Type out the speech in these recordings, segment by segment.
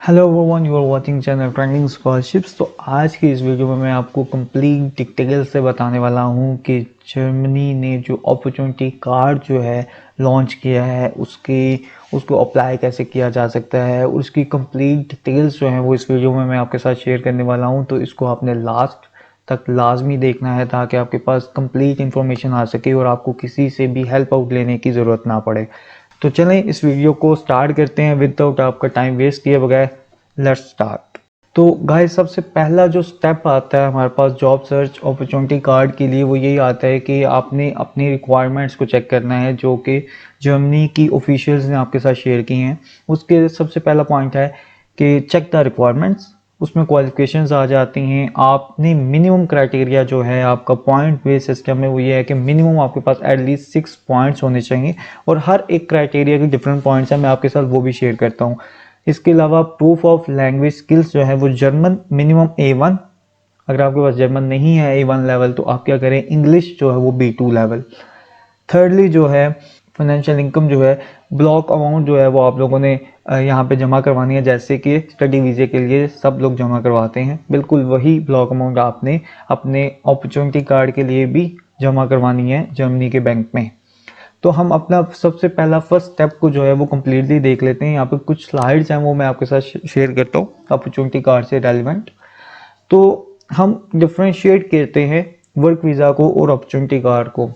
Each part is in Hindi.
Hello everyone, you are watching channel trending scholarships. तो आज की इस वीडियो में मैं आपको कंप्लीट डिटेल से बताने वाला हूं कि जर्मनी ने जो अपॉर्चुनिटी कार्ड जो है लॉन्च किया है उसको अप्लाई कैसे किया जा सकता है, उसकी कंप्लीट डिटेल्स जो हैं वो इस वीडियो में मैं आपके साथ शेयर करने वाला हूं। तो इसको आपने लास्ट तक लाजमी देखना है ताकि आपके पास कंप्लीट इन्फॉर्मेशन आ सके और आपको किसी से भी हेल्प आउट लेने की ज़रूरत ना पड़े। तो चलें इस वीडियो को स्टार्ट करते हैं विदाउट आपका टाइम वेस्ट किए बगैर। Let's start. तो गाइस, सबसे पहला जो स्टेप आता है हमारे पास जॉब सर्च अपॉर्चुनिटी कार्ड के लिए वो यही आता है कि आपने अपनी रिक्वायरमेंट्स को चेक करना है जो कि जर्मनी की ऑफिशियल्स ने आपके साथ शेयर की हैं। उसके सबसे पहला पॉइंट है कि चेक द रिक्वायरमेंट्स। उसमें क्वालिफिकेशंस आ जाती हैं। आपने मिनिमम क्राइटेरिया जो है आपका पॉइंट बेस्ड सिस्टम में वो ये है कि मिनिमम आपके पास एटलीस्ट 6 पॉइंट्स होने चाहिए और हर एक क्राइटेरिया के डिफरेंट पॉइंट्स हैं, मैं आपके साथ वो भी शेयर करता हूँ। इसके अलावा प्रूफ ऑफ लैंग्वेज स्किल्स जो है वो जर्मन मिनिमम A1। अगर आपके पास जर्मन नहीं है A1 लेवल तो आप क्या करें, इंग्लिश जो है वो B2 लेवल। थर्डली जो है फाइनेंशियल इनकम जो है, ब्लॉक अमाउंट जो है वो आप लोगों ने यहाँ पे जमा करवानी है, जैसे कि स्टडी वीज़े के लिए सब लोग जमा करवाते हैं। बिल्कुल वही ब्लॉक अमाउंट आपने अपने अपॉर्चुनिटी कार्ड के लिए भी जमा करवानी है जर्मनी के बैंक में। तो हम अपना सबसे पहला फर्स्ट स्टेप को जो है वो कम्प्लीटली देख लेते हैं। यहाँ पे कुछ स्लाइड्स हैं वो मैं आपके साथ शेयर करता हूँ अपॉर्चुनिटी कार्ड से रेलिवेंट। तो हम डिफ्रेंशिएट करते हैं वर्क वीज़ा को और अपॉर्चुनिटी कार्ड को।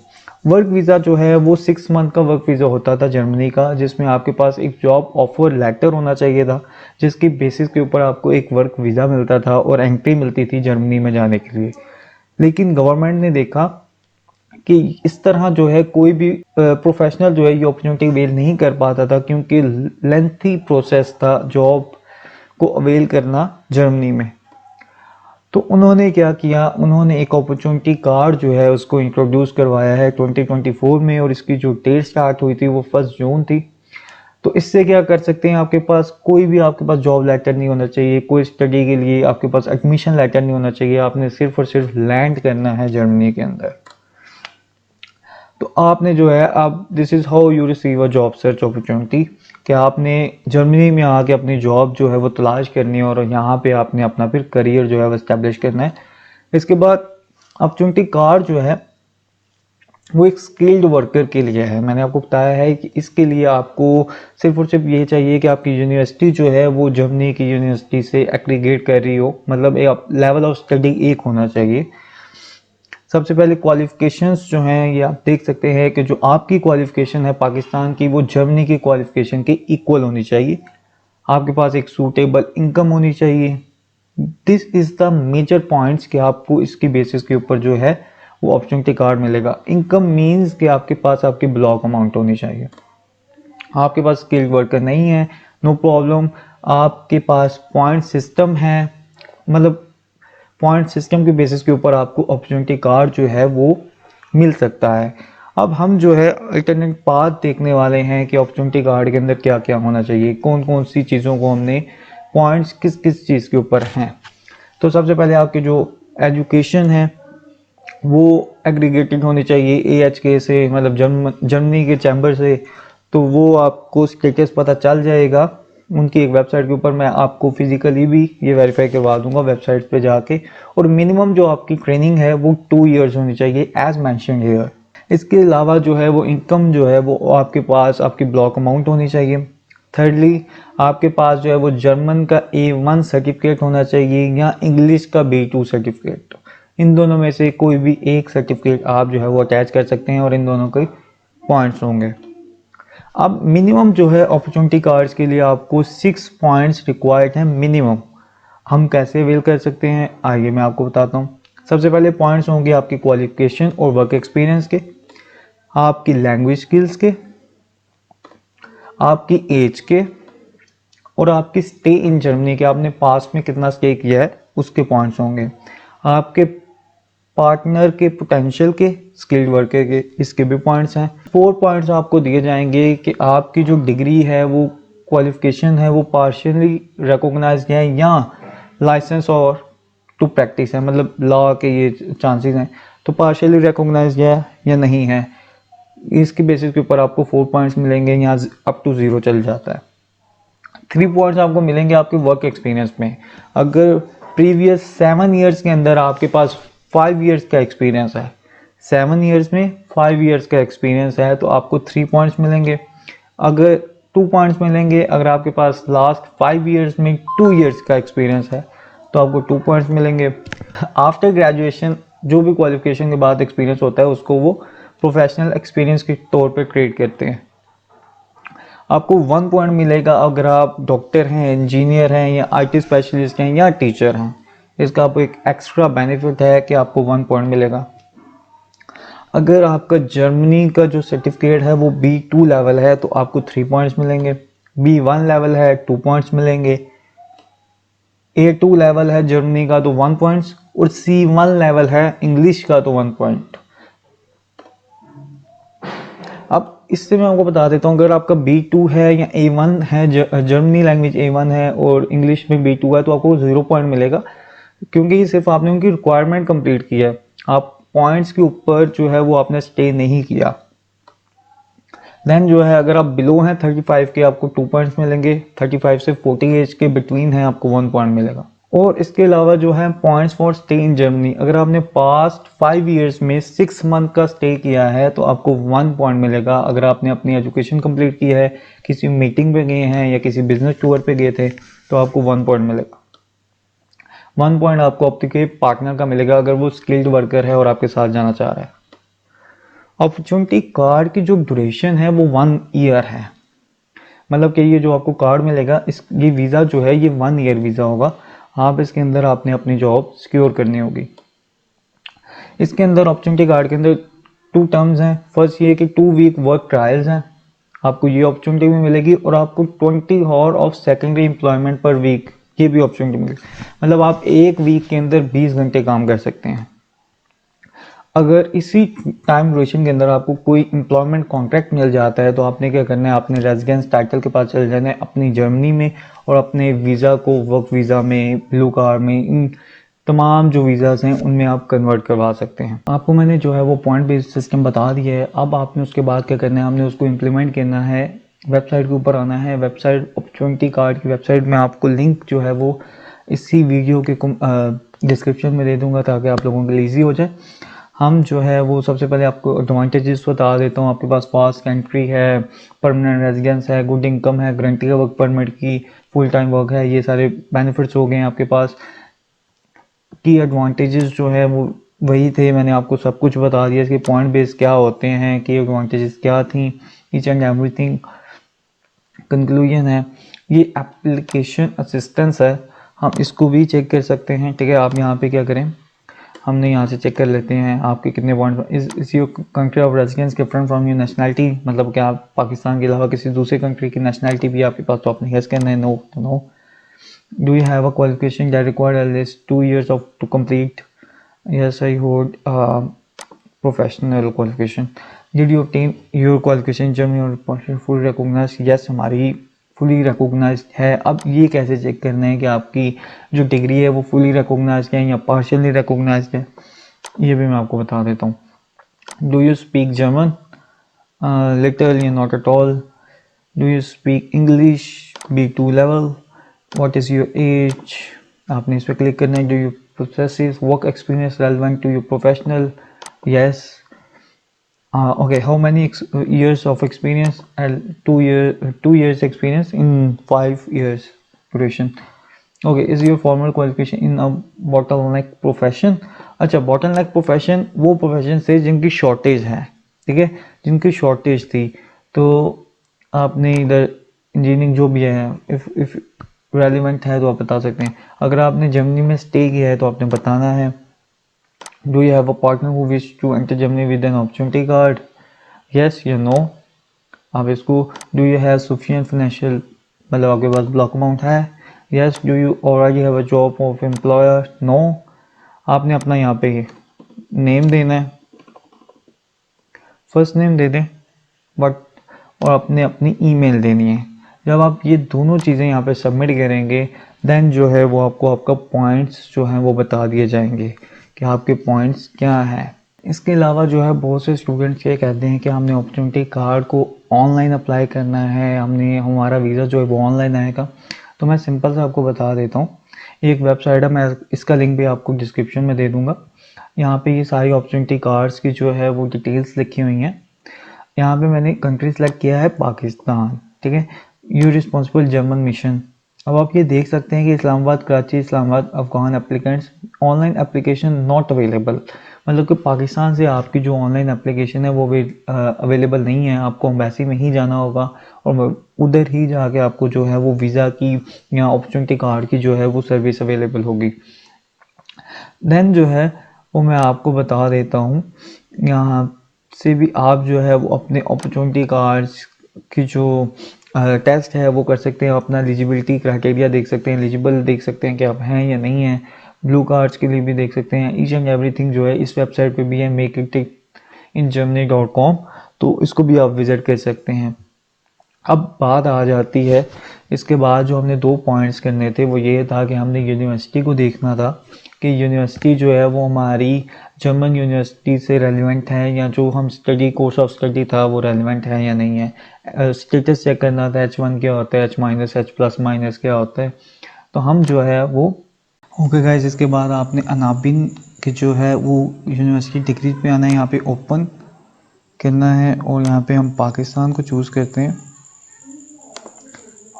वर्क वीज़ा जो है वो 6 मंथ का वर्क वीज़ा होता था जर्मनी का, जिसमें आपके पास एक जॉब ऑफर लेटर होना चाहिए था जिसकी बेसिस के ऊपर आपको एक वर्क वीज़ा मिलता था और एंट्री मिलती थी जर्मनी में जाने के लिए। लेकिन गवर्नमेंट ने देखा कि इस तरह जो है कोई भी प्रोफेशनल जो है ये अपॉर्चुनिटी अवेल नहीं कर पाता था, क्योंकि लेंथी प्रोसेस था जॉब को अवेल करना जर्मनी में। तो उन्होंने क्या किया, उन्होंने एक अपॉर्चुनिटी कार्ड जो है उसको इंट्रोड्यूस करवाया है 2024 में, और इसकी जो डेट स्टार्ट हुई थी वो 1 जून थी। तो इससे क्या कर सकते हैं, आपके पास कोई भी आपके पास जॉब लेटर नहीं होना चाहिए, कोई स्टडी के लिए आपके पास एडमिशन लेटर नहीं होना चाहिए, आपने सिर्फ और सिर्फ लैंड करना है जर्मनी के अंदर। तो आपने जो है अब this is how you receive a job search opportunity, कि आपने जर्मनी में आके अपनी जॉब जो है वो तलाश करनी है और यहाँ पे आपने अपना फिर करियर जो है वो इस्टेब्लिश करना है। इसके बाद अपॉर्चुनिटी कार्ड जो है वो एक स्किल्ड वर्कर के लिए है। मैंने आपको बताया है कि इसके लिए आपको सिर्फ और सिर्फ ये चाहिए कि आपकी यूनिवर्सिटी जो है वो जर्मनी की यूनिवर्सिटी से एग्रीगेट कर रही हो, मतलब एक लेवल ऑफ स्टडी एक होना चाहिए। सबसे पहले क्वालिफिकेशंस जो हैं ये आप देख सकते हैं कि जो आपकी क्वालिफिकेशन है पाकिस्तान की वो जर्मनी की क्वालिफिकेशन के इक्वल होनी चाहिए। आपके पास एक सूटेबल इनकम होनी चाहिए। This is the major points कि आपको इसकी बेसिस के ऊपर जो है वो अपॉर्चुनिटी कार्ड मिलेगा। इनकम मीन्स कि आपके पास आपकी ब्लॉक अमाउंट होनी चाहिए। आपके पास स्किल्ड वर्कर नहीं है, नो प्रॉब्लम। आपके पास पॉइंट सिस्टम है, मतलब पॉइंट सिस्टम के बेसिस के ऊपर आपको अपॉर्चुनिटी कार्ड जो है वो मिल सकता है। अब हम जो है अल्टरनेट पाथ देखने वाले हैं कि अपॉर्चुनिटी कार्ड के अंदर क्या क्या होना चाहिए, कौन कौन सी चीज़ों को हमने पॉइंट्स किस किस चीज़ के ऊपर हैं। तो सबसे पहले आपकी जो एजुकेशन है वो एग्रीगेटेड होनी चाहिए AHK से, मतलब जर्मनी के चैम्बर से। तो वो आपको स्टेटस पता चल जाएगा उनकी एक वेबसाइट के ऊपर। मैं आपको फिजिकली भी ये वेरीफाई करवा दूंगा वेबसाइट पे जाके। और मिनिमम जो आपकी ट्रेनिंग है वो 2 इयर्स होनी चाहिए एज मैंशनड हियर। इसके अलावा जो है वो इनकम जो है वो आपके पास आपकी ब्लॉक अमाउंट होनी चाहिए। थर्डली आपके पास जो है वो जर्मन का A1 सर्टिफिकेट होना चाहिए या इंग्लिश का B2 सर्टिफिकेट। इन दोनों में से कोई भी एक सर्टिफिकेट आप जो है वो अटैच कर सकते हैं और इन दोनों के पॉइंट्स होंगे। अब मिनिमम जो है अपॉर्चुनिटी कार्ड्स के लिए आपको 6 पॉइंट्स रिक्वायर्ड हैं मिनिमम। हम कैसे अवेल कर सकते हैं आइए मैं आपको बताता हूँ। सबसे पहले पॉइंट्स होंगे आपकी क्वालिफिकेशन और वर्क एक्सपीरियंस के, आपकी लैंग्वेज स्किल्स के, आपकी एज के, और आपकी स्टे इन जर्मनी के, आपने पास में कितना स्टे किया है उसके पॉइंट्स होंगे। आपके पार्टनर के पोटेंशियल के, स्किल्ड वर्कर के, इसके भी पॉइंट्स हैं। 4 पॉइंट्स आपको दिए जाएंगे कि आपकी जो डिग्री है वो क्वालिफिकेशन है वो पार्शियली रिकॉग्नाइज्ड है या लाइसेंस और टू प्रैक्टिस है, मतलब लॉ के ये चांसेस हैं। तो पार्शियली रिकॉग्नाइज्ड है या नहीं है, इसके बेसिस के ऊपर आपको 4 पॉइंट्स मिलेंगे, यहाँ अप टू 0 चल जाता है। 3 पॉइंट्स आपको मिलेंगे आपके वर्क एक्सपीरियंस में। अगर प्रीवियस 7 ईयर्स के अंदर आपके पास 5 ईयर्स का एक्सपीरियंस है, 7 ईयर्स में 5 ईयर्स का एक्सपीरियंस है, तो आपको 3 पॉइंट्स मिलेंगे। अगर 2 पॉइंट्स मिलेंगे अगर आपके पास लास्ट 5 ईयर्स में 2 ईयर्स का एक्सपीरियंस है, तो आपको 2 पॉइंट्स मिलेंगे। आफ्टर ग्रेजुएशन जो भी क्वालिफिकेशन के बाद एक्सपीरियंस होता है उसको वो प्रोफेशनल एक्सपीरियंस के तौर पे ट्रीट करते हैं। आपको 1 पॉइंट मिलेगा अगर आप डॉक्टर हैं, इंजीनियर हैं या IT स्पेशलिस्ट हैं या टीचर हैं। इसका आपको एक एक्स्ट्रा बेनिफिट है कि आपको 1 पॉइंट मिलेगा। अगर आपका जर्मनी का जो सर्टिफिकेट है वो B2 लेवल है तो आपको 3 पॉइंट्स मिलेंगे। B1 लेवल है 2 पॉइंट्स मिलेंगे। A2 लेवल है जर्मनी का तो 1 पॉइंट्स, और C1 लेवल है इंग्लिश का तो 1 पॉइंट। अब इससे मैं आपको बता देता हूँ, अगर आपका B2 है या A1 है, जर्मनी लैंग्वेज A1 है और इंग्लिश में B2 है, तो आपको 0 पॉइंट मिलेगा, क्योंकि सिर्फ आपने उनकी रिक्वायरमेंट कंप्लीट की है। आप पॉइंट्स के ऊपर जो है वो आपने स्टे नहीं किया। देन जो है अगर आप बिलो हैं 35 के आपको 2 पॉइंट्स मिलेंगे, 35 से 40 एज के बिटवीन है आपको 1 पॉइंट मिलेगा। और इसके अलावा जो है points for stay in Germany, अगर आपने पास्ट 5 ईयर्स में 6 मंथ का स्टे किया है तो आपको 1 पॉइंट मिलेगा। अगर आपने अपनी एजुकेशन कंप्लीट की है, किसी मीटिंग पे गए हैं या किसी बिजनेस टूर पे गए थे, तो आपको 1 पॉइंट मिलेगा। 1 पॉइंट आपको आपके पार्टनर का मिलेगा अगर वो स्किल्ड वर्कर है और आपके साथ जाना चाह रहा है। अपॉर्चुनिटी कार्ड की जो ड्यूरेशन है वो 1 ईयर है, मतलब कि ये जो आपको कार्ड मिलेगा ये वीज़ा जो है ये 1 ईयर वीज़ा होगा। आप इसके अंदर आपने अपनी जॉब सिक्योर करनी होगी। इसके अंदर अपॉर्चुनिटी कार्ड के अंदर 2 टर्म्स हैं। फर्स्ट ये कि 2 वीक वर्क ट्रायल्स हैं, आपको ये अपॉर्चुनिटी भी मिलेगी, और आपको 20 आवर ऑफ सेकेंडरी एम्प्लॉयमेंट पर वीक ये भी अपॉर्चुनिटी मिलेगी। मतलब आप 1 वीक के अंदर 20 घंटे काम कर सकते हैं। अगर इसी टाइम ड्यूरेशन के अंदर आपको कोई एम्प्लॉयमेंट कॉन्ट्रैक्ट मिल जाता है तो आपने क्या करना है, आपने रेजिडेंस टाइटल के पास चले जाना है अपनी जर्मनी में, और अपने वीज़ा को वर्क वीज़ा में, ब्लू कार्ड में, इन तमाम जो वीज़ाज़ हैं उनमें आप कन्वर्ट करवा सकते हैं। आपको मैंने जो है वो पॉइंट बेस्ड सिस्टम बता दिया है। अब आपने उसके बाद क्या करना है, हमने उसको इम्प्लीमेंट करना है। वेबसाइट के ऊपर आना है, वेबसाइट अपॉर्चुनिटी कार्ड की वेबसाइट में आपको लिंक जो है वो इसी वीडियो के डिस्क्रिप्शन में दे दूँगा ताकि आप लोगों के लिए ईजी हो जाए। हम जो है वो सबसे पहले आपको एडवांटेजेस बता देता हूँ। आपके पास फास्ट एंट्री है, परमानेंट रेजिडेंस है, गुड इनकम है, गारंटी का वर्क परमिट की, फुल टाइम वर्क है, ये सारे बेनिफिट्स हो गए हैं आपके पास। की एडवांटेजेस जो है वो वही थे, मैंने आपको सब कुछ बता दिया। इसके पॉइंट बेस क्या होते हैं, की एडवांटेजेस क्या थी, ईच एंड एवरीथिंग। कंक्लूजन है, ये एप्लीकेशन असिस्टेंस है, हम इसको भी चेक कर सकते हैं। ठीक है, आप यहाँ पे क्या करें, हमने यहाँ से चेक कर लेते हैं आपके कितने point. Is your country of residence different from your nationality, मतलब क्या आप पाकिस्तान के अलावा किसी दूसरे कंट्री की नेशनलिटी भी आपके पास, तो आपने यस कहना है, नो तो no. Do you have a qualification that required at least 2 years of two complete, yes I hold professional qualification. Did you obtain your qualification Germany और फुल रिकॉग्नाइज्ड, यस हमारी फुली रिकॉग्नाइज्ड है। अब ये कैसे चेक करना है कि आपकी जो डिग्री है वो फुली रिकॉग्नाइज्ड है या पार्शियली रिकॉग्नाइज्ड है, ये भी मैं आपको बता देता हूँ। Do you speak German, little या not at all. Do you speak English B2 level. What is your age, आपने इस पर क्लिक करना है। Do you possess work experience relevant to your professional, yes. Okay, how many years of experience? 2 years experience in 5 years duration. Okay, is your formal qualification in a bottleneck profession? अच्छा, bottleneck profession वो प्रोफेशन से जिनकी शॉर्टेज है, ठीक है, जिनकी शॉर्टेज थी, तो आपने इधर इंजीनियरिंग जो भी है, इफ रेलिवेंट है तो आप बता सकते हैं। अगर आपने जर्मनी में स्टे किया है तो आपने बताना है। Do you have a partner who wish to enter Germany with an opportunity card? Yes या no। आप इसको do you have sufficient financial, मतलब आपके पास ब्लॉक अमाउंट है। Yes। Do you already have a job of employer? No। आपने अपना यहाँ पे नेम देना है, फर्स्ट नेम दे दें बट, और आपने अपनी ईमेल देनी है। जब आप ये दोनों चीज़ें यहाँ पे सबमिट करेंगे देन जो है वो आपको आपका पॉइंट्स जो हैं वो बता दिए जाएंगे कि आपके पॉइंट्स क्या हैं। इसके अलावा जो है बहुत से स्टूडेंट्स ये कहते हैं कि हमने अपॉर्चुनिटी कार्ड को ऑनलाइन अप्लाई करना है, हमारा वीज़ा जो है वो ऑनलाइन आएगा, तो मैं सिंपल से आपको बता देता हूँ। एक वेबसाइट है, मैं इसका लिंक भी आपको डिस्क्रिप्शन में दे दूँगा। यहाँ पे ये सारी अपॉर्चुनिटी कार्ड्स की जो है वो डिटेल्स लिखी हुई हैं। यहाँ पे मैंने कंट्री सेलेक्ट किया है पाकिस्तान, ठीक है। You responsible German mission. अब आप ये देख सकते हैं कि Islamabad, Karachi, Islamabad, Afghan applicants, online application not available. मतलब कि पाकिस्तान से आपकी जो ऑनलाइन एप्लीकेशन है वो भी अवेलेबल नहीं है, आपको एम्बेसी में ही जाना होगा और उधर ही जाके आपको जो है वो वीज़ा की या अपॉर्चुनिटी कार्ड की जो है वो सर्विस अवेलेबल होगी। देन जो है वो मैं आपको बता देता हूँ, यहाँ से भी आप जो है वो अपने अपॉर्चुनिटी कार्ड्स की जो टेस्ट है वो कर सकते हैं, अपना एलिजिबिलिटी क्राइटेरिया देख सकते हैं, एलिजिबल देख सकते हैं कि आप हैं या नहीं हैं। ब्लू कार्ड्स के लिए भी देख सकते हैं। ईच एंड एवरीथिंग जो है इस वेबसाइट पे भी है, makeitingermany.com, तो इसको भी आप विज़िट कर सकते हैं। अब बात आ जाती है, इसके बाद जो हमने 2 पॉइंट्स करने थे वो ये था कि हमने यूनिवर्सिटी को देखना था कि यूनिवर्सिटी जो है वो हमारी जर्मन यूनिवर्सिटी से रेलिवेंट है, या जो हम स्टडी कोर्स ऑफ स्टडी था वो रेलिवेंट है या नहीं है। स्टेटस चेक करना था, H1 क्या होता है, H-, H+- क्या होता है, तो हम जो है वो ओके गाइस। इसके बाद आपने अनाबिन के जो है वो यूनिवर्सिटी डिग्री पे आना है, यहाँ पे ओपन करना है और यहाँ पे हम पाकिस्तान को चूज़ करते हैं।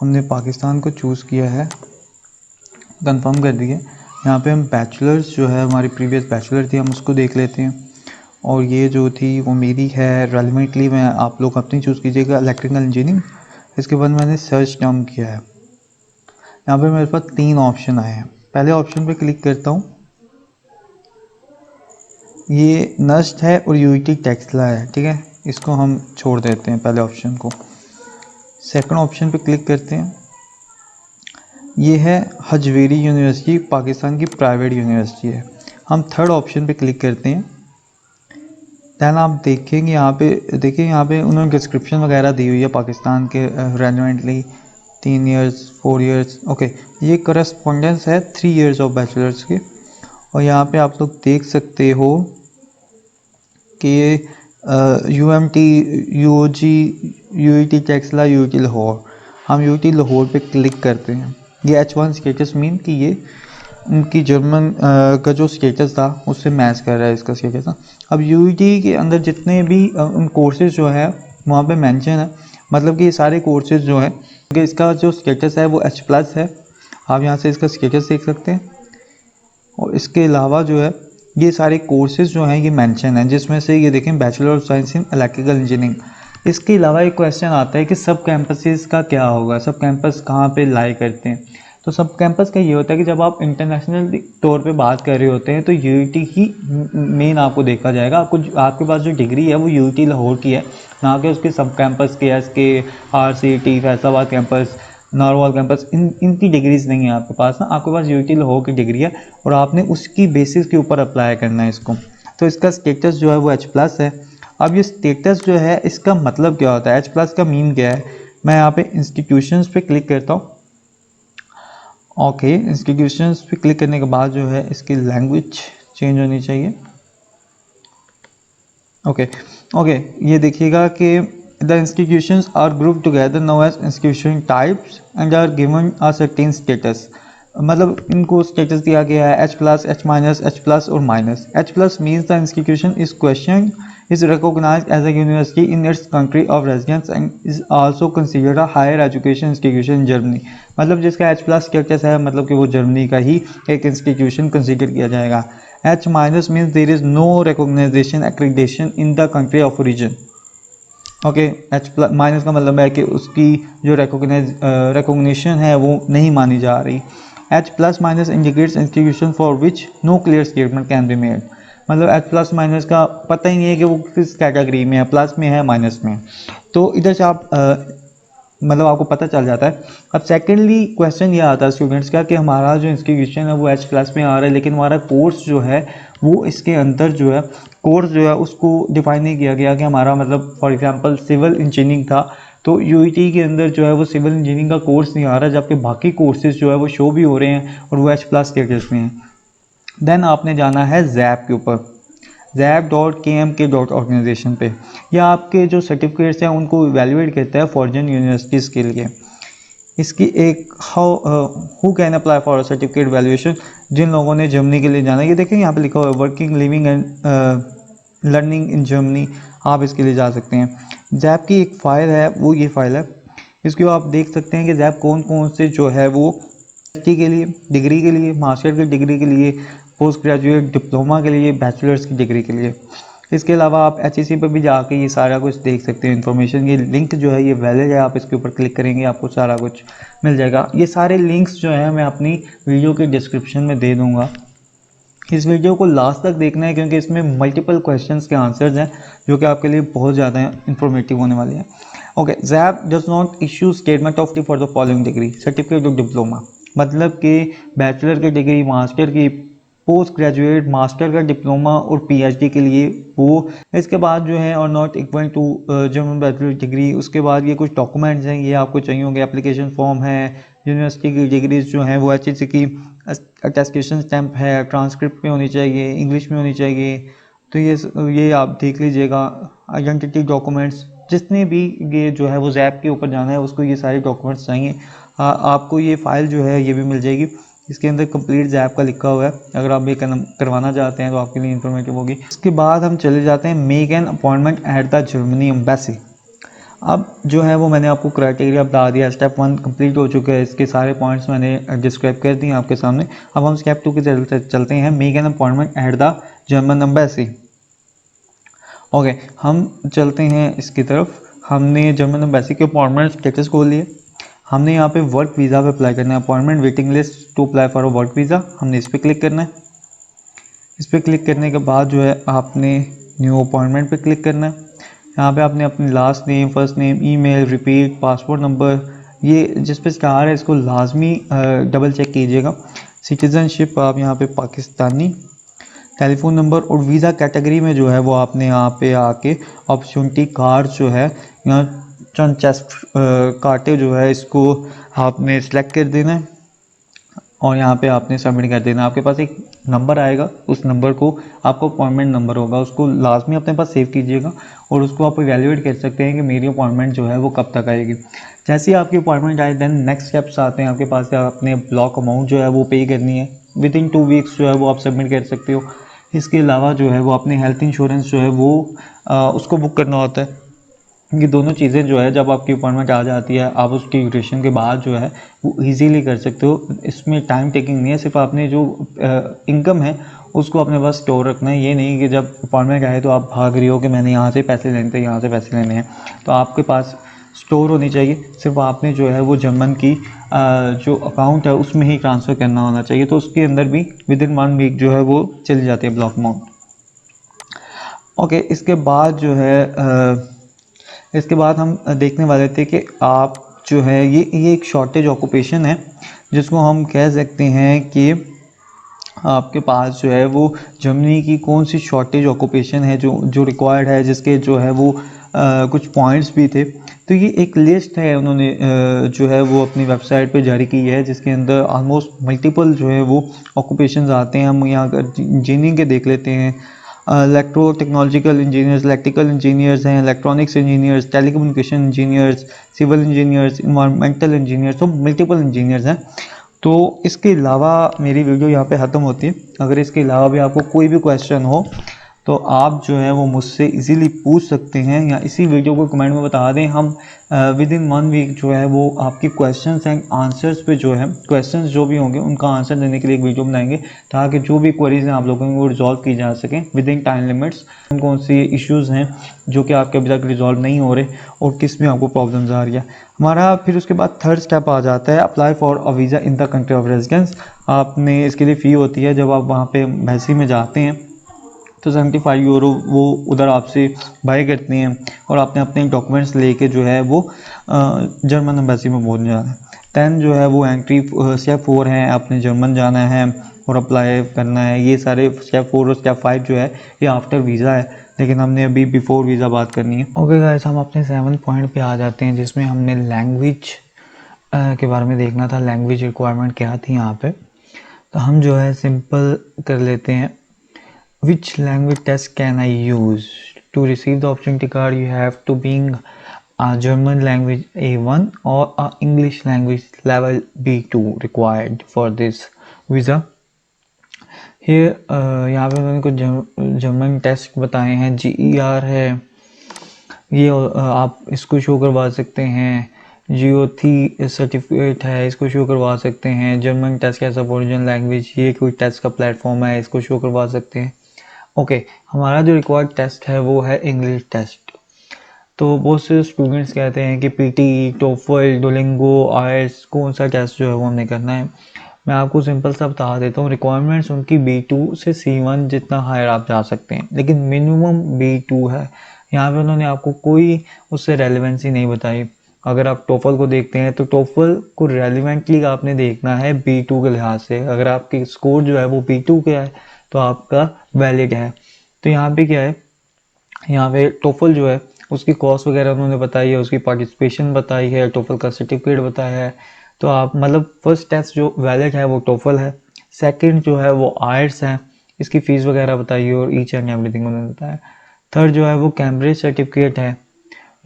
हमने पाकिस्तान को चूज़ किया है, कंफर्म कर दिए। यहाँ पे हम बैचलर्स जो है हमारी प्रीवियस बैचलर थी हम उसको देख लेते हैं, और ये जो थी वो मेरी है रेलिवेंटली, मैं आप लोग अपनी चूज़ कीजिएगा, इलेक्ट्रिकल इंजीनियरिंग। इसके बाद मैंने सर्च टर्म किया है, यहाँ पे मेरे पास 3 ऑप्शन आए हैं। पहले ऑप्शन पे क्लिक करता हूँ, ये नस्ट है और यूईटी टेक्सला है, ठीक है, इसको हम छोड़ देते हैं पहले ऑप्शन को। सेकंड ऑप्शन पे क्लिक करते हैं, ये है हजवेरी यूनिवर्सिटी, पाकिस्तान की प्राइवेट यूनिवर्सिटी है। हम थर्ड ऑप्शन पे क्लिक करते हैं। दैन आप देखेंगे यहाँ पे, देखिए यहाँ पे उन्होंने डिस्क्रिप्शन वगैरह दी हुई है पाकिस्तान के रेलिवेंटली 3 इयर्स 4 इयर्स। ओके, ये करस्पॉन्डेंस है 3 इयर्स ऑफ बैचलर्स के। और यहाँ पे आप लोग देख सकते हो कि UMT, UOG, UET Taxila, UET Lahore. हम UET लाहौर पे क्लिक करते हैं। ये H1 स्टेटस मीन कि ये उनकी जर्मन का जो स्टेटस था उससे मैच कर रहा है इसका स्टेटस था। अब UET के अंदर जितने भी उन कोर्सेज जो है वहाँ पे मेंशन है, मतलब कि ये सारे कोर्सेज जो है कि इसका जो स्टेटस है वो H+ है। आप यहाँ से इसका स्टेटस देख सकते हैं। और इसके अलावा जो है ये सारे कोर्सेज जो हैं ये मेंशन है, जिसमें से ये देखें bachelor of science in electrical engineering. इसके अलावा एक क्वेश्चन आता है कि सब कैंपसेस का क्या होगा, सब कैंपस कहाँ पे लाई करते हैं। तो सब कैंपस का ये होता है कि जब आप इंटरनेशनल तौर पे बात कर रहे होते हैं तो यूईटी ही मेन आपको देखा जाएगा। आपके पास जो डिग्री है वो यूईटी लाहौर की है, ना कि उसके सब कैंपस के, SK, RCT, Faisalabad campus, narwhal campus, इनकी डिग्रीज नहीं है आपके पास ना। आपके पास यूटी लाहौर की डिग्री है और आपने उसकी बेसिस के ऊपर अप्लाई करना है इसको। तो इसका स्टेटस जो है वो H+ है। अब ये स्टेटस जो है इसका मतलब क्या होता है, H+ का मीन क्या है। मैं यहाँ पे इंस्टीट्यूशंस पे क्लिक करता हूँ। ओके, इंस्टीट्यूशंस पे क्लिक करने के बाद जो है इसकी लैंग्वेज चेंज होनी चाहिए। ओके, ये देखिएगा कि the institutions are grouped together now as institution types and are given a certain status। मतलब इनको स्टेटस दिया गया है H+, H-, H+ और minus. H+ means the institution is questioned, is recognized as a university in its country of residence and is also considered a higher education institution in Germany। मतलब जिसका H+ स्टेटस है मतलब कि वो जर्मनी का ही एक इंस्टीट्यूशन कंसिडर किया जाएगा। H- means there is no recognition accreditation in the country of origin। Okay, H+ का मतलब है कि उसकी जो रिकॉग्निशन है वो नहीं मानी जा रही। H+- indicates institution for which no clear statement can be made. मतलब H+- का पता ही नहीं है कि वो किस कैटेगरी में है, प्लस में है, माइनस में। तो इधर से आप मतलब आपको पता चल जाता है। अब सेकेंडली क्वेश्चन ये आता है स्टूडेंट्स का कि हमारा जो इंस्टीट्यूशन है वो H+ में आ रहा है, लेकिन हमारा कोर्स जो है वो इसके अंदर जो है कोर्स जो है उसको डिफाइन नहीं किया गया कि हमारा मतलब फॉर एग्जांपल सिविल इंजीनियरिंग था तो यूईटी के अंदर जो है वो सिविल इंजीनियरिंग का कोर्स नहीं आ रहा, जबकि बाकी कोर्सेज जो है वो शो भी हो रहे हैं और वो H+ स्टेटस में हैं। देन आपने जाना है जैप के ऊपर। zap.kmk.organization पे। यह आपके जो सर्टिफिकेट्स हैं उनको इवेल्युएट करता है फॉरेन यूनिवर्सिटीज़ के लिए। इसकी एक who can apply for certificate valuation, जिन लोगों ने जर्मनी के लिए जाना है, ये देखें यहाँ पे लिखा हुआ है working living and learning in Germany, आप इसके लिए जा सकते हैं। जैप की एक फ़ाइल है, वो ये फ़ाइल है, इसको आप देख सकते हैं कि जैप कौन कौन से जो है वो के लिए, डिग्री के लिए, मास्टर की डिग्री के लिए, पोस्ट ग्रेजुएट डिप्लोमा के लिए, बैचलर्स की डिग्री के लिए। इसके अलावा आप HEC पर भी जाके ये सारा कुछ देख सकते हैं इन्फॉर्मेशन। ये लिंक जो है ये वैलिड है, आप इसके ऊपर क्लिक करेंगे आपको सारा कुछ मिल जाएगा। ये सारे लिंक्स जो है मैं अपनी वीडियो के डिस्क्रिप्शन में दे दूँगा। इस वीडियो को लास्ट तक देखना है क्योंकि इसमें मल्टीपल क्वेश्चंस के आंसर्स हैं जो कि आपके लिए बहुत ज़्यादा इंफॉर्मेटिव होने वाले हैं। Okay, zap does not issue statement of for the following degree, certificate of diploma, मतलब कि बैचलर की डिग्री, मास्टर की, पोस्ट ग्रेजुएट, मास्टर का डिप्लोमा और PhD के लिए वो। इसके बाद जो है और not equal to German bachelor degree. उसके बाद ये कुछ डॉक्यूमेंट्स हैं, ये आपको चाहिए होंगे, एप्लीकेशन फॉर्म है, यूनिवर्सिटी की डिग्रीज जो हैं वो HEC की अटेस्टेशन स्टैम्प है, ट्रांसक्रिप्ट में होनी चाहिए, इंग्लिश में होनी चाहिए। तो ये आप देख लीजिएगा। आइडेंटिटी डॉक्यूमेंट्स, जितने भी ये जो है वो ज़ैप के ऊपर जाना है उसको ये सारे डॉक्यूमेंट्स चाहिए। आपको ये फ़ाइल जो है ये भी मिल जाएगी, इसके अंदर कंप्लीट ज़ैप का लिखा हुआ है। अगर आप ये करवाना चाहते हैं तो आपके लिए इन्फॉर्मेटिव होगी। इसके बाद हम चले जाते हैं make an appointment at the Germany embassy. अब जो है वो मैंने आपको क्राइटेरिया बता दिया, स्टेप 1 कंप्लीट हो चुका है, इसके सारे पॉइंट्स मैंने डिस्क्राइब कर दिए आपके सामने। अब हम स्टेप 2 की तरफ चलते हैं, make an appointment at the German embassy. Okay, हम चलते हैं इसकी तरफ। हमने जर्मन एम्बेसी के अपॉइंटमेंट स्टेटस खोल लिए। हमने यहाँ पे वर्क वीज़ा पे अप्लाई करना है, appointment waiting list to apply for a work visa, हमने इस पर क्लिक करना है। इस पर क्लिक करने के बाद जो है आपने न्यू अपॉइंटमेंट पे क्लिक करना है। यहाँ पे आपने अपनी last name, first name, email, repeat, passport number, ये जिस पे स्टार है इसको लाजमी डबल चेक कीजिएगा। सिटीज़नशिप आप यहाँ पे पाकिस्तानी, टेलीफोन नंबर और वीज़ा कैटेगरी में जो है वो आपने यहाँ पे आके अपॉर्चुनिटी कार्ड जो है यहाँ चंद चेस्ट काटे जो है इसको आपने सेलेक्ट कर देना है और यहाँ पे आपने सबमिट कर देना। आपके पास एक नंबर आएगा, उस नंबर को आपको अपॉइंटमेंट नंबर होगा, उसको लाजमी अपने पास सेव कीजिएगा और उसको आप इवैल्यूएट कर सकते हैं कि मेरी अपॉइंटमेंट जो है वो कब तक आएगी। जैसे ही आपकी अपॉइंटमेंट आए देन नेक्स्ट स्टेप्स आते हैं आपके पास। आपने ब्लॉक अमाउंट जो है वो पे करनी है, विद इन 2 वीक्स जो है वो आप सबमिट कर सकते हो। इसके अलावा जो है वो अपने हेल्थ इंश्योरेंस जो है वो उसको बुक करना होता है। ये दोनों चीज़ें जो है जब आपकी अपॉइंटमेंट आ जाती है आप उसकी ड्यूरेशन के बाद जो है वो इजीली कर सकते हो। इसमें टाइम टेकिंग नहीं है, सिर्फ आपने जो इनकम है उसको अपने पास स्टोर रखना है। ये नहीं कि जब अपॉइंटमेंट आए तो आप भाग रही हो कि मैंने यहाँ से पैसे लेने थे, यहाँ से पैसे लेने हैं। तो आपके पास स्टोर होनी चाहिए, सिर्फ आपने जो है वो जर्मन की जो अकाउंट है उसमें ही ट्रांसफ़र करना होना चाहिए। तो उसके अंदर भी विद इन 1 वीक जो है वो चली जाती है ब्लॉक अमाउंट। ओके, इसके बाद जो है इसके बाद हम देखने वाले थे कि आप जो है ये एक शॉर्टेज ऑक्यूपेशन है जिसको हम कह सकते हैं कि आपके पास जो है वो जर्मनी की कौन सी शॉर्टेज ऑक्यूपेशन है जो रिक्वायर्ड है, जिसके जो है वो कुछ पॉइंट्स भी थे। तो ये एक लिस्ट है उन्होंने जो है वो अपनी वेबसाइट पे जारी की है, जिसके अंदर ऑलमोस्ट मल्टीपल जो है वो ऑक्यूपेशंस आते हैं। हम यहाँ इंजीनियरिंग के देख लेते हैं, electro technological engineers, electrical engineers हैं, electronics engineers, telecommunication engineers, civil engineers, environmental engineers, तो मल्टीपल इंजीनियर्स हैं। तो इसके अलावा मेरी वीडियो यहाँ पे ख़त्म होती है। अगर इसके अलावा भी आपको कोई भी क्वेश्चन हो तो आप जो है वो मुझसे इजीली पूछ सकते हैं या इसी वीडियो को कमेंट में बता दें। हम विद इन 1 वीक जो है वो आपकी क्वेश्चंस एंड आंसर्स पे जो है क्वेश्चंस जो भी होंगे उनका आंसर देने के लिए एक वीडियो बनाएंगे ताकि जो भी क्वेरीज हैं आप लोगों को रिजॉल्व की जा सकें विद इन टाइम लिमिट्स। कौन सी इश्यूज़ हैं जो कि आपके अभी तक रिजॉल्व नहीं हो रहे और किस में आपको प्रॉब्लम्स आ रही है। हमारा फिर उसके बाद थर्ड स्टेप आ जाता है apply for a visa in the country of residence. आपने इसके लिए फ़ी होती है, जब आप वहाँ पे एम्बेसी में जाते हैं तो 75 यूरो वो उधर आपसे बाय करते हैं और आपने अपने डॉक्यूमेंट्स लेके जो है वो जर्मन एम्बेसी में पहुंच जाना है। दैन जो है वो एंट्री स्टेप 4 है, आपने जर्मन जाना है और अप्लाई करना है। ये सारे स्टेप 4 और स्टेप 5 जो है ये आफ्टर वीज़ा है, लेकिन हमने अभी बिफोर वीज़ा बात करनी है। ओके गाइस, हम अपने 7 पॉइंट पे आ जाते हैं जिसमें हमने लैंग्वेज के बारे में देखना था, लैंग्वेज रिक्वायरमेंट क्या थी यहाँ पे। तो हम जो है सिंपल कर लेते हैं, which language test can I use to receive the opportunity card? You have to being a German language A1 or a English language level B2 required for this visa. here यहाँ पे उन्होंने कुछ जर्मन टेस्ट बताए हैं। GER है ये, आप इसको शो करवा सकते हैं। GOT सर्टिफिकेट है, इसको शो करवा सकते हैं। German test as a original language, ये कोई टेस्ट का प्लेटफॉर्म है, इसको शो करवा सकते हैं। ओके, हमारा जो रिक्वायर्ड टेस्ट है वो है इंग्लिश टेस्ट। तो बहुत से स्टूडेंट्स कहते हैं कि पीटी, टोफल, डोलिंगो, आयल्स, कौन सा टेस्ट जो है वो हमने करना है। मैं आपको सिंपल सा बता देता हूँ, रिक्वायरमेंट्स उनकी B2 से C1 जितना हायर आप जा सकते हैं, लेकिन मिनिमम B2 है। यहाँ पे उन्होंने आपको कोई उससे रेलिवेंसी नहीं बताई। अगर आप टोफल को देखते हैं तो टोफल को रेलिवेंटली आपने देखना है B2 के लिहाज से। अगर आपकी स्कोर जो है वो B2 का है तो आपका वैलिड है। तो यहाँ पे क्या है, यहाँ पे टोफल जो है उसकी कॉस्ट वगैरह उन्होंने बताई है, उसकी पार्टिसिपेशन बताई है, टोफल का सर्टिफिकेट बताया है। तो आप मतलब फर्स्ट टेस्ट जो वैलिड है वो टोफल है, सेकंड जो है वो आयल्स है, इसकी फ़ीस वगैरह बताइए और ईच एंड एवरीथिंग उन्होंने बताया। थर्ड जो है वो कैम्ब्रिज सर्टिफिकेट है।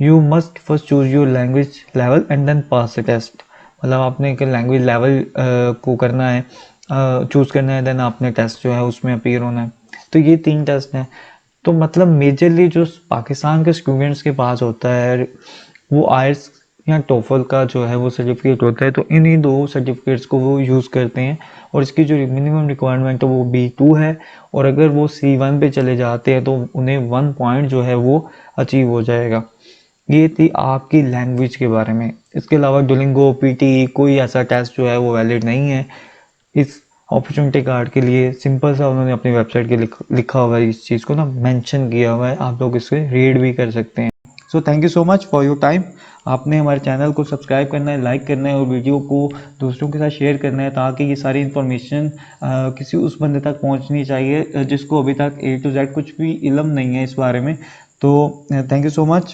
You must first choose your language level and then pass the test. मतलब आपने एक लैंग्वेज लेवल को करना है, चूज़ करना है, देन आपने टेस्ट जो है उसमें अपीयर होना है। तो ये 3 टेस्ट हैं। तो मतलब मेजरली जो पाकिस्तान के स्टूडेंट्स के पास होता है वो आयल्स या टोफल का जो है वो सर्टिफिकेट होता है। तो इन्हीं 2 सर्टिफिकेट्स को वो यूज़ करते हैं और इसकी जो मिनिमम रिक्वायरमेंट है वो B2 है। और अगर वो C1 पे चले जाते हैं तो उन्हें 1 पॉइंट जो है वो अचीव हो जाएगा। ये थी आपकी लैंग्वेज के बारे में। इसके अलावा डुलिंगो, पीटी कोई ऐसा टेस्ट जो है वो वैलिड नहीं है। इस अपॉर्चुनिटी कार्ड के लिए सिंपल सा उन्होंने अपनी वेबसाइट के लिखा हुआ है, इस चीज़ को ना मेंशन किया हुआ है, आप लोग इससे रीड भी कर सकते हैं। So thank you so much for your time. आपने हमारे चैनल को सब्सक्राइब करना है, लाइक करना है और वीडियो को दूसरों के साथ शेयर करना है, ताकि ये सारी इन्फॉर्मेशन किसी उस बंदे तक पहुंचनी चाहिए जिसको अभी तक A to Z कुछ भी इल्म नहीं है इस बारे में। तो थैंक यू सो मच।